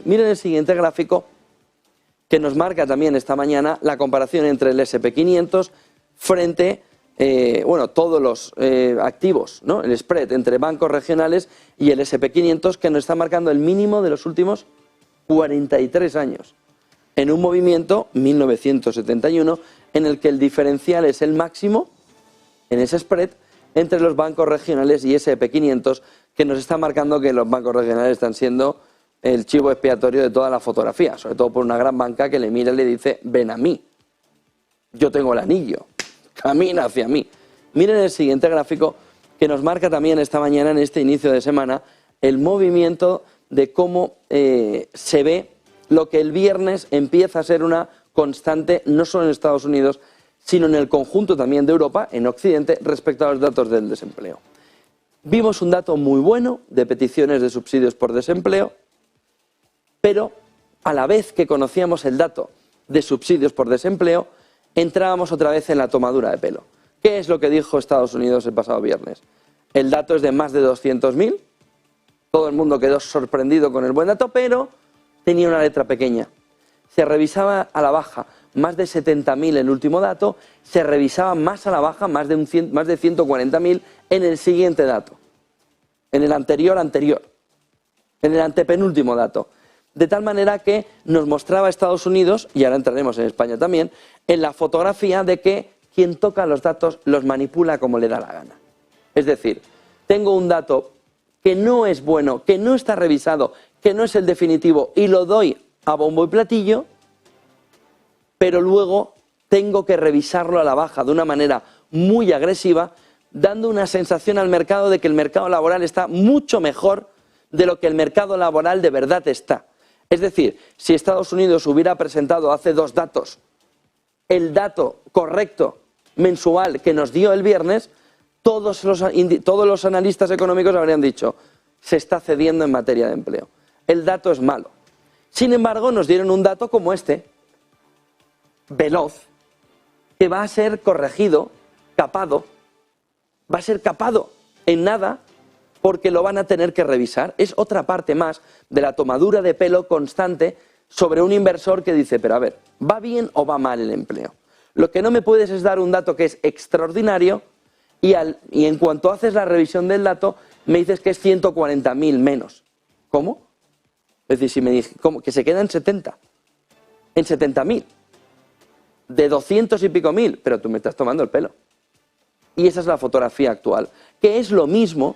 Miren el siguiente gráfico que nos marca también esta mañana la comparación entre el S&P 500 frente, todos los activos, ¿no? El spread entre bancos regionales y el S&P 500 que nos está marcando el mínimo de los últimos 43 años. En un movimiento, 1971, en el que el diferencial es el máximo en ese spread entre los bancos regionales y S&P 500, que nos está marcando que los bancos regionales están siendo el chivo expiatorio de toda la fotografía, sobre todo por una gran banca que le mira y le dice: ven a mí, yo tengo el anillo, camina hacia mí. Miren el siguiente gráfico que nos marca también esta mañana, en este inicio de semana, el movimiento de cómo se ve lo que el viernes empieza a ser una constante, no solo en Estados Unidos, sino en el conjunto también de Europa, en Occidente, respecto a los datos del desempleo. Vimos un dato muy bueno de peticiones de subsidios por desempleo, pero a la vez que conocíamos el dato de subsidios por desempleo, entrábamos otra vez en la tomadura de pelo. ¿Qué es lo que dijo Estados Unidos el pasado viernes? El dato es de más de 200.000, todo el mundo quedó sorprendido con el buen dato, pero tenía una letra pequeña. Se revisaba a la baja más de 70.000 el último dato, se revisaba más a la baja más de 140.000 en el siguiente dato, en el anterior, en el antepenúltimo dato. De tal manera que nos mostraba Estados Unidos, y ahora entraremos en España también, en la fotografía de que quien toca los datos los manipula como le da la gana. Es decir, tengo un dato que no es bueno, que no está revisado, que no es el definitivo, y lo doy a bombo y platillo, pero luego tengo que revisarlo a la baja de una manera muy agresiva, dando una sensación al mercado de que el mercado laboral está mucho mejor de lo que el mercado laboral de verdad está. Es decir, si Estados Unidos hubiera presentado hace 2 datos el dato correcto mensual que nos dio el viernes, todos los analistas económicos habrían dicho: se está cediendo en materia de empleo. El dato es malo. Sin embargo, nos dieron un dato como este, veloz, que va a ser corregido, capado, va a ser capado en nada, porque lo van a tener que revisar. Es otra parte más de la tomadura de pelo constante sobre un inversor que dice: pero a ver, ¿va bien o va mal el empleo? Lo que no me puedes es dar un dato que es extraordinario y en cuanto haces la revisión del dato me dices que es 140.000 menos. ¿Cómo? Es decir, si me dije, ¿cómo? Que se queda en 70. En 70.000. De 200 y pico mil, pero tú me estás tomando el pelo. Y esa es la fotografía actual, que es lo mismo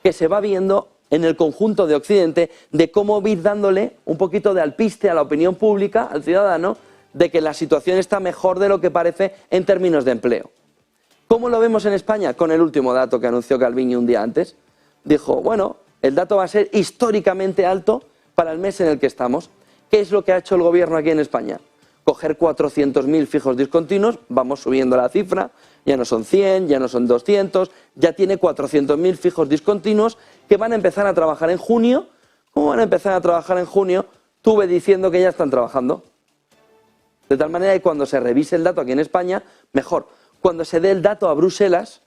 que se va viendo en el conjunto de Occidente, de cómo ir dándole un poquito de alpiste a la opinión pública, al ciudadano, de que la situación está mejor de lo que parece en términos de empleo. ¿Cómo lo vemos en España? Con el último dato que anunció Calviño un día antes. Dijo: bueno, el dato va a ser históricamente alto para el mes en el que estamos. ¿Qué es lo que ha hecho el gobierno aquí en España? Coger 400.000 fijos discontinuos, vamos subiendo la cifra, ya no son 100, ya no son 200, ya tiene 400.000 fijos discontinuos que van a empezar a trabajar en junio. ¿Cómo van a empezar a trabajar en junio? Tuve diciendo que ya están trabajando. De tal manera que cuando se revise el dato aquí en España, mejor. Cuando se dé el dato a Bruselas,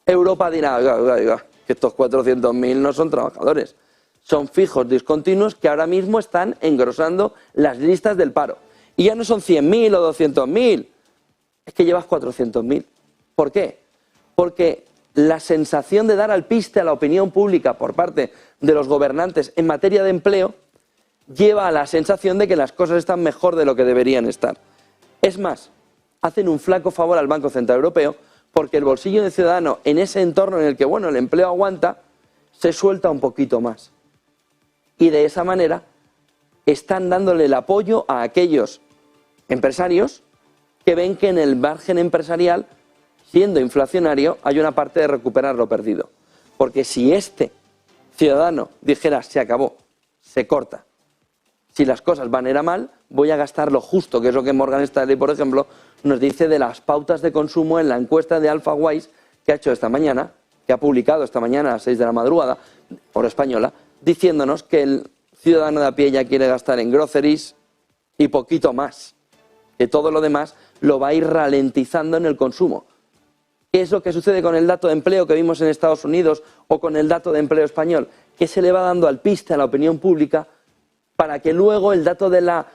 Europa dirá: oiga, que estos 400.000 no son trabajadores. Son fijos discontinuos que ahora mismo están engrosando las listas del paro. Y ya no son 100.000 o 200.000, es que llevas 400.000. ¿Por qué? Porque la sensación de dar alpiste a la opinión pública por parte de los gobernantes en materia de empleo lleva a la sensación de que las cosas están mejor de lo que deberían estar. Es más, hacen un flaco favor al Banco Central Europeo, porque el bolsillo del ciudadano en ese entorno en el que, el empleo aguanta, se suelta un poquito más. Y de esa manera están dándole el apoyo a aquellos empresarios que ven que en el margen empresarial, siendo inflacionario, hay una parte de recuperar lo perdido. Porque si este ciudadano dijera: se acabó, se corta, si las cosas van a ir a mal, voy a gastar lo justo, que es lo que Morgan Stanley, por ejemplo, nos dice de las pautas de consumo en la encuesta de AlphaWise que ha hecho esta mañana, que ha publicado esta mañana a las 6 de la madrugada, hora española, diciéndonos que el ciudadano de a pie ya quiere gastar en groceries y poquito más, que todo lo demás lo va a ir ralentizando en el consumo. ¿Qué es lo que sucede con el dato de empleo que vimos en Estados Unidos o con el dato de empleo español? Que se le va dando alpiste a la opinión pública para que luego el dato de la...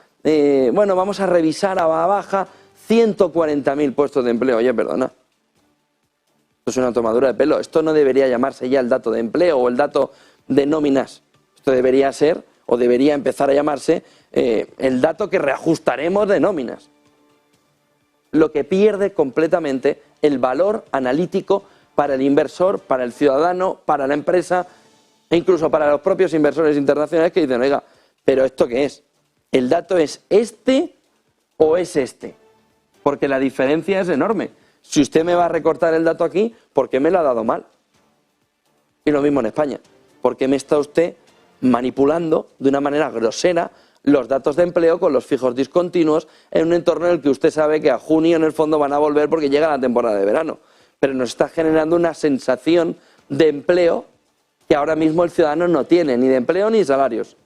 bueno, vamos a revisar a baja 140.000 puestos de empleo. Oye, perdona. Esto es una tomadura de pelo. Esto no debería llamarse ya el dato de empleo o el dato de nóminas. Esto debería ser, o debería empezar a llamarse, el dato que reajustaremos de nóminas. Lo que pierde completamente el valor analítico para el inversor, para el ciudadano, para la empresa e incluso para los propios inversores internacionales que dicen, oiga, ¿pero esto qué es? ¿El dato es este o es este? Porque la diferencia es enorme. Si usted me va a recortar el dato aquí, ¿por qué me lo ha dado mal? Y lo mismo en España. ¿Por qué me está usted manipulando de una manera grosera los datos de empleo con los fijos discontinuos en un entorno en el que usted sabe que a junio en el fondo van a volver porque llega la temporada de verano? Pero nos está generando una sensación de empleo que ahora mismo el ciudadano no tiene, ni de empleo ni salarios.